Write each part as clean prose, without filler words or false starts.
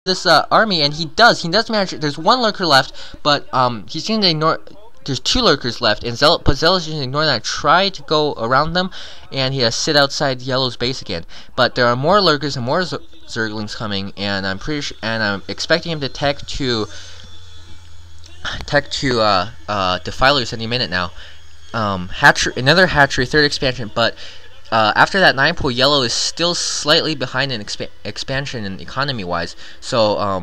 this army, and he does manage. There's one lurker left, but he's going to ignore. There's two lurkers left, and Xell0s is going to ignore that. Try to go around them, and he has sit outside Yellow's base again. But there are more lurkers and more Zerglings coming, and I'm pretty sure, and I'm expecting him to tech to Defilers any minute now. Another hatchery, third expansion, but after that 9-pool, Yellow is still slightly behind in expansion and economy-wise. So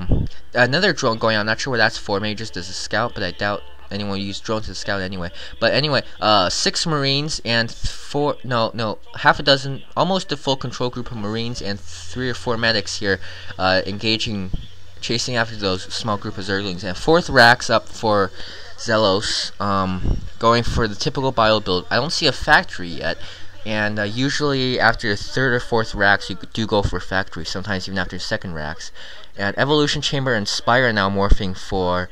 another drone going on. Not sure what that's for. Maybe just as a scout, but I doubt anyone use drones to scout anyway. But anyway, 6 Marines and half a dozen, almost a full control group of Marines and 3 or 4 medics here, chasing after those small group of Zerglings. And 4th racks up for Xell0s, going for the typical bio build. I don't see a factory yet. And usually after 3rd or 4th racks, you do go for factory. Sometimes even after 2nd racks. And Evolution Chamber and Spire are now morphing for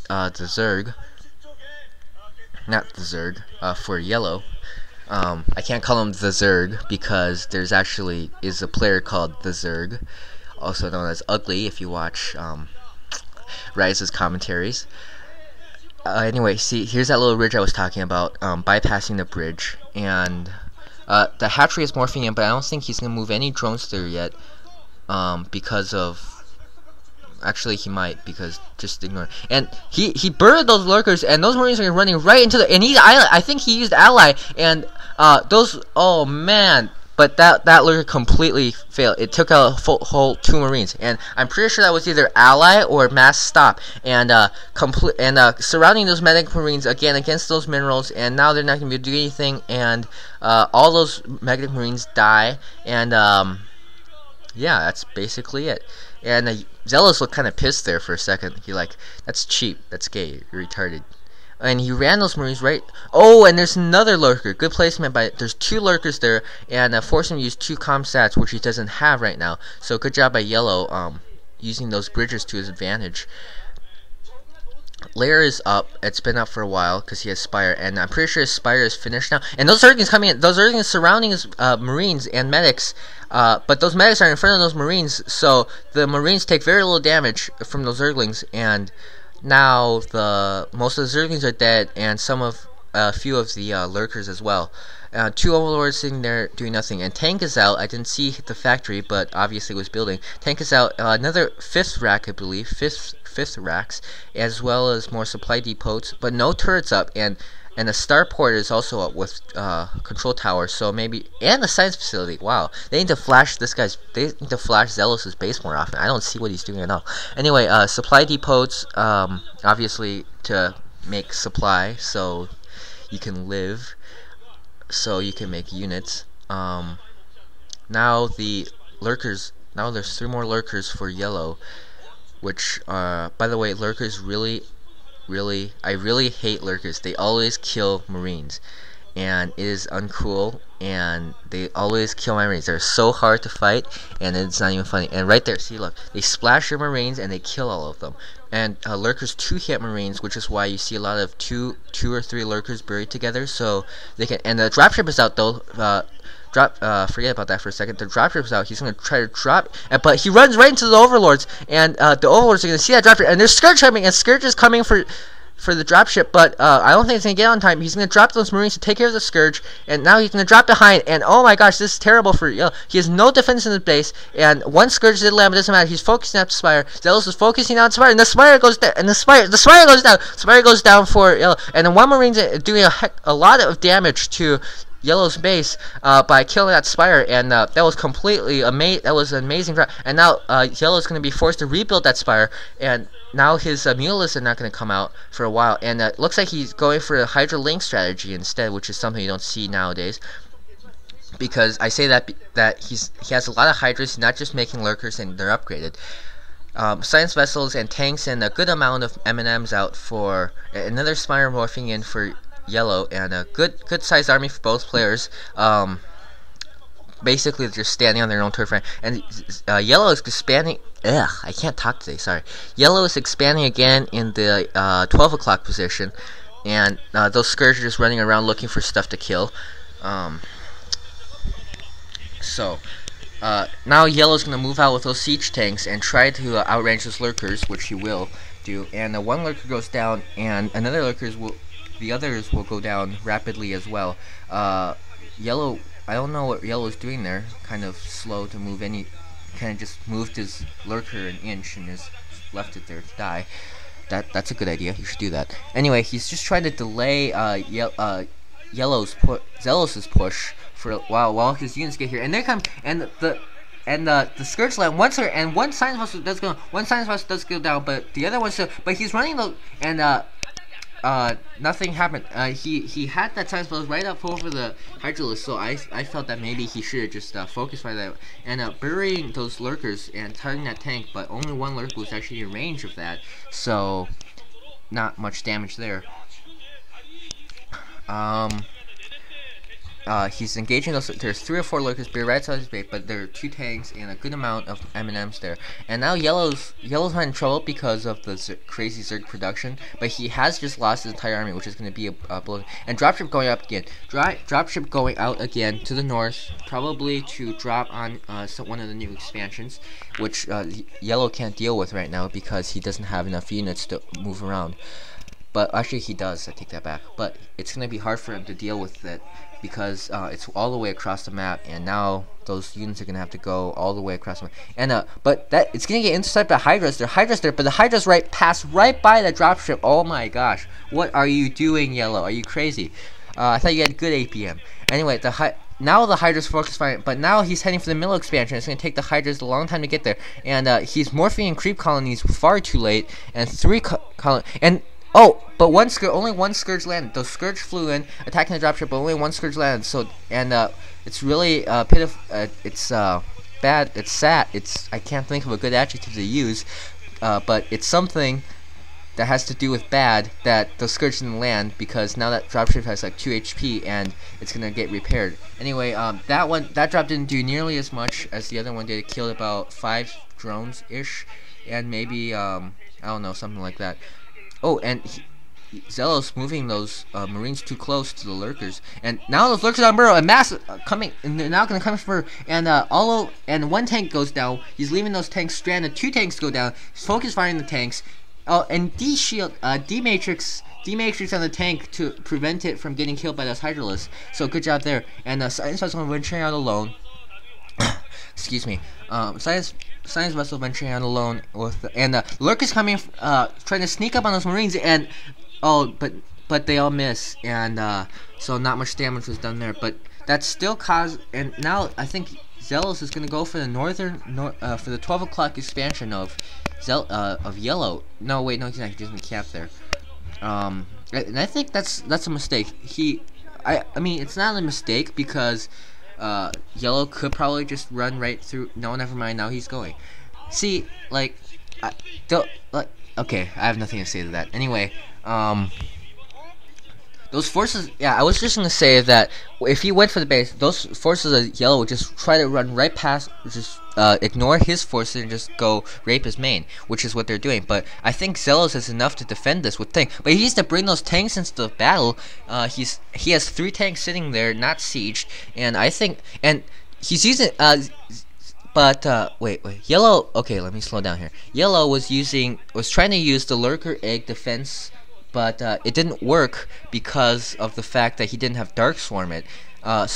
the Zerg. Not the Zerg, for Yellow. I can't call him the Zerg because there's actually a player called the Zerg, also known as Ugly if you watch Rise's commentaries. Anyway, see, here's that little ridge I was talking about, bypassing the bridge, and the hatchery is morphing in, but I don't think he's gonna move any drones there yet, because of. Actually, he might, because just ignore it. And he burned those lurkers, and those Marines are running right into the. And I think he used ally, and those. Oh man! But that lurker completely failed. It took out a whole 2 Marines, and I'm pretty sure that was either ally or mass stop. And surrounding those medic Marines again against those minerals, and now they're not gonna be able to do anything. And all those medic Marines die, and yeah, that's basically it. And Xell0s looked kind of pissed there for a second. He like, that's cheap, that's gay, you're retarded. And he ran those Marines right. Oh, and there's another lurker. Good placement, but there's 2 lurkers there, and forced him to use 2 comm stats, which he doesn't have right now. So good job by Yellow, using those bridges to his advantage. Lair is up. It's been up for a while because he has Spire, and I'm pretty sure his Spire is finished now. And those Zerglings coming in, those Zerglings surrounding his Marines and medics, but those medics are in front of those Marines, so the Marines take very little damage from those Zerglings. And now most of the Zerglings are dead, and a few of the lurkers as well. 2 Overlords sitting there doing nothing, and Tank is out. I didn't see the factory, but obviously it was building. Tank is out. Another 5th rack, I believe, 5th racks, as well as more supply depots, but no turrets up. And the starport is also up with control tower. So maybe, and the science facility. Wow, they need to flash They need to flash Xell0s' base more often. I don't see what he's doing at all. Anyway, supply depots, obviously to make supply, so you can live, so you can make units. Now the lurkers. Now there's 3 more lurkers for Yellow, which by the way, lurkers I really hate lurkers. They always kill Marines, and it is uncool, and they always kill my Marines. They're so hard to fight, and it's not even funny. And right there, see, look, they splash your Marines and they kill all of them. And lurkers 2-hit Marines, which is why you see a lot of two or 3 lurkers buried together, so they can. And the dropship is out though. Forget about that for a second. The dropship is out. He's gonna try to drop, but he runs right into the Overlords, and the Overlords are gonna see that dropship, and there's Scourge coming, and Scourge is coming for the dropship, but I don't think it's gonna get on time. He's gonna drop those Marines to take care of the Scourge, and now he's gonna drop behind. And oh my gosh, this is terrible for Yellow. He has no defense in his base, and one Scourge did land, but it doesn't matter. He's focusing on Spire. Xell0s is focusing on Spire, and the Spire goes down. And the Spire goes down. Spire goes down for Yellow, and then one Marine's doing a lot of damage to Yellow's base by killing that Spire, and that was completely that was an amazing drop. And now Yellow's going to be forced to rebuild that Spire, and now his Mulists are not going to come out for a while. And it looks like he's going for a Hydra Link strategy instead, which is something you don't see nowadays. Because I say that he has a lot of Hydras, not just making lurkers, and they're upgraded. Science vessels and tanks, and a good amount of M&Ms out for another Spire morphing in for Yellow, and a good sized army for both players. Basically they're just standing on their own turf, and Yellow is expanding. I can't talk today, sorry. Yellow is expanding again in the 12 o'clock position, and those Scourge are just running around looking for stuff to kill. So now Yellow's gonna move out with those siege tanks and try to outrange those lurkers, which he will do. And one lurker goes down, and the others will go down rapidly as well. Yellow, I don't know what Yellow's doing there. Kind of slow to move any. Kind of just moved his lurker an inch and just left it there to die. That's a good idea. You should do that. Anyway, he's just trying to delay Xell0s' push for a while his units get here, and they come, and the Scourge land one Science does go down, but the other one but he's running the nothing happened. He had that Science Bus right up over the Hydralisk, so I felt that maybe he should have just focused by that and burying those lurkers and targeting that tank, but only one lurker was actually in range of that, so not much damage there. He's engaging those. There's 3 or 4 lurkers right outside his base, but there are 2 tanks and a good amount of M&Ms there. And now Yellow's not in trouble because of the crazy Zerg production, but he has just lost his entire army, which is going to be a blow. And dropship going up again. Dropship going out again to the north, probably to drop on one of the new expansions, which Yellow can't deal with right now because he doesn't have enough units to move around. But actually he does, I take that back. But it's going to be hard for him to deal with it because it's all the way across the map, and now those units are going to have to go all the way across the map. And but it's going to get intercepted by Hydras. There are Hydras there, but the Hydras pass right by the dropship. Oh my gosh. What are you doing, Yellow? Are you crazy? I thought you had good APM. Anyway, now the Hydras focus fire, but now he's heading for the middle expansion. It's going to take the Hydras a long time to get there. And he's morphing in creep colonies far too late, and 3 colonies. And oh, but only one Scourge landed. Those Scourge flew in, attacking the dropship, but only one Scourge landed. So, it's really pitiful. It's bad. It's sad. I can't think of a good adjective to use, but it's something that has to do with bad that the Scourge didn't land, because now that dropship has like 2 HP and it's gonna get repaired. Anyway, that drop didn't do nearly as much as the other one did. It killed about 5 drones ish, and maybe I don't know, something like that. Oh, and Xell0s moving those Marines too close to the lurkers, and now those lurkers on burrow and mass coming, and they're now gonna come for, and and 1 tank goes down. He's leaving those tanks stranded. 2 tanks go down. He's focus firing the tanks. Oh, and D-matrix on the tank to prevent it from getting killed by those Hydralisks. So good job there. And Science Vessel venturing out alone. Excuse me. Science Vessel venturing out alone with and lurkers coming, trying to sneak up on those Marines, and but they all miss, and so not much damage was done there. But that still caused, and now I think Xell0s is gonna go for the for the 12 o'clock expansion of Yellow. No, wait, no, he's not. He doesn't cap there. And I think that's a mistake. I mean, it's not a mistake because Yellow could probably just run right through. No, never mind. Now he's going. See, like, okay, I have nothing to say to that. Anyway, those forces, yeah, I was just gonna say that if he went for the base, those forces of Yellow would just try to run right past, just ignore his forces and just go rape his main, which is what they're doing. But I think Xell0s is enough to defend this with tanks. But he needs to bring those tanks into the battle. He has 3 tanks sitting there, not sieged, and I think, and he's using wait, Yellow. Okay, let me slow down here. Yellow was trying to use the lurker egg defense, but it didn't work because of the fact that he didn't have Dark Swarm it. So